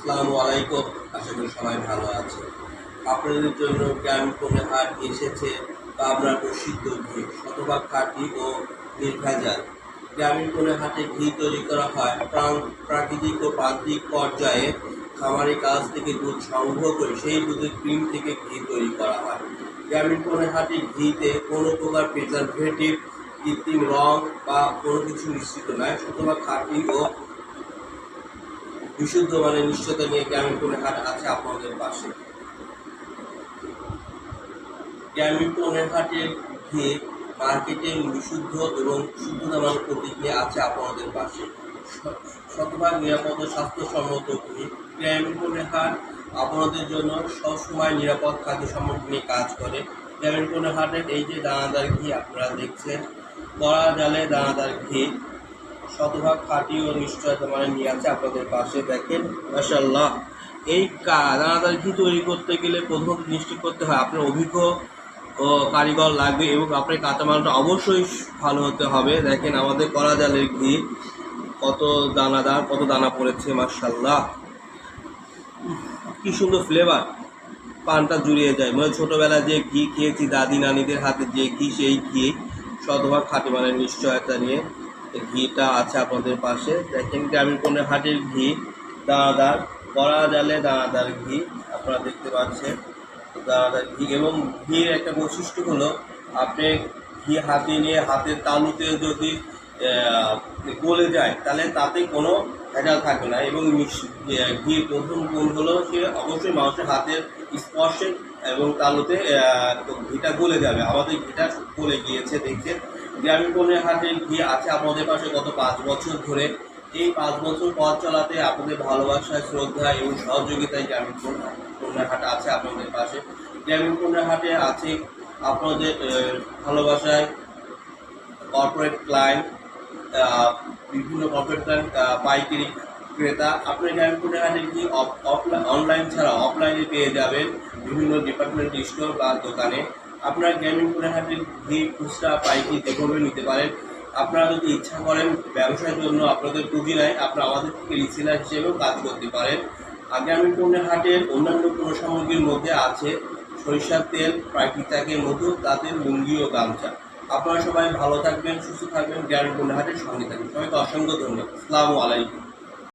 আসসালামু আলাইকুম। আশা করি সবাই ভালো আছে। আপনাদের জন্য গ্রামীণ পণ্যের হাট এসেছে পাবনার প্রসিদ্ধ ঘি, শতভাগ খাঁটি ও নির্ভেজাল। গ্রামীণ পণ্যের হাটে ঘি তৈরি করা হয় প্রাকৃতিক ও প্রান্তিক পর্যায়ে। খামারি কাজ থেকে দুধ সংগ্রহ করে সেই দুধের ক্রিম থেকে ঘি তৈরি করা হয়। গ্রামীণ পণ্যের হাটে ঘিতে কোনো প্রকার প্রিজারভেটিভ, কৃত্রিম রং বা কোনো কিছু মিশ্রিত নয়। শতভাগ খাঁটি ও বিশুদ্ধ মানের নিশ্চয়তা নিয়ে গ্রামীণ পণ্যের হাট আছে আপনাদের পাশে। গ্রামীণ পণ্যের হাটের ঘি মার্কেটে বিশুদ্ধ এবং শুদ্ধতা মানের প্রতীক নিয়ে আছে আপনাদের পাশে। শতভাগ নিরাপদ ও স্বাস্থ্যসম্মত ঘি। গ্রামীণ পণ্যের হাট আপনাদের জন্য সবসময় নিরাপদ খাদ্য সামগ্রী নিয়ে কাজ করে। গ্রামীণ পণ্যের হাটের এই যে দানাদার ঘি আপনারা দেখছেন, কড়া জালে দানাদার ঘি, শতভাগ খাঁটি ও নিশ্চয়তা মানে নিয়ে আছে আপনাদের পাশে। দেখেন মাশাআল্লাহ, এই দানাদার ঘি তৈরি করতে গেলে প্রথমত নিশ্চিত করতে হয় আপনার অভিজ্ঞ ও কারিগর লাগবে এবং আপনার কাঁচামালটা অবশ্যই ভালো হতে হবে। দেখেন আমাদের কড়া জালের ঘি কত দানাদার, কত দানা পড়েছে, মাশাআল্লাহ কি সুন্দর ফ্লেভার, পানটা জুড়িয়ে যায়। মানে ছোটোবেলায় যে ঘি খেয়েছি দাদি নানিদের হাতে যে ঘি, সেই ঘি শতভাগ খাঁটি মানের নিশ্চয়তা নিয়ে ঘিটা আছে আপনাদের পাশে। দেখেন গ্রামীণ পণ্যের হাটের ঘি দানাদার, কড়া জালে দানাদার ঘি আপনারা দেখতে পাচ্ছেন। দানাদার ঘি এবং ঘির একটা বৈশিষ্ট্য হলো আপনি ঘি হাতে নিয়ে হাতের তালুতে যদি গলে যায় তাহলে তাতে কোনো ভেজাল থাকবে না। এবং ঘির প্রথম গুণ হলো সে অবশ্যই মানুষের হাতের স্পর্শে এবং তালুতে ঘিটা গলে যাবে। আমাদের ঘিটা গলে গিয়েছে দেখছেন। গ্রামীণ পণ্যের হাটের ঘি আছে আপনাদের পাশে গত 5 বছর ধরে। এই 5 বছর পথ চলাতে আপনাদের ভালোবাসা, শ্রদ্ধা এবং সহযোগিতায় গ্রামীণ পণ্যের হাট আছে আপনাদের পাশে। গ্রামীণ পণ্যের হাটে আছে আপনাদের ভালোবাসায় কর্পোরেট ক্লায়েন্ট, বিভিন্ন কর্পোরেট ক্লায়েন্ট, পাইকারি ক্রেতা। আপনার গ্রামীণ পণ্যের হাটে কি অনলাইন ছাড়া অফলাইনে পেয়ে যাবেন বিভিন্ন ডিপার্টমেন্ট স্টোর বা দোকানে। আপনার গ্রামীণ পণ্যের হাটের ঘি খুচরা পাইকারি যেভাবে নিতে পারেন। আপনারা যদি ইচ্ছা করেন ব্যবসার জন্য আপনাদের পুঁজি নেয়, আপনারা আমাদের থেকে রিসেলার হিসেবেও কাজ করতে পারেন। গ্রামীণ পণ্যের হাটের অন্যান্য পণ্য সামগ্রীর মধ্যে আছে সরিষার তেল, প্রাকৃতিকের মধু, তাঁতের লুঙ্গি ও গামছা। আপনারা সবাই ভালো থাকবেন, সুস্থ থাকবেন, গ্রামীণ পণ্যের হাটের সঙ্গে থাকবেন। সবাইকে অসংখ্য ধন্যবাদ। আসসালামু আলাইকুম।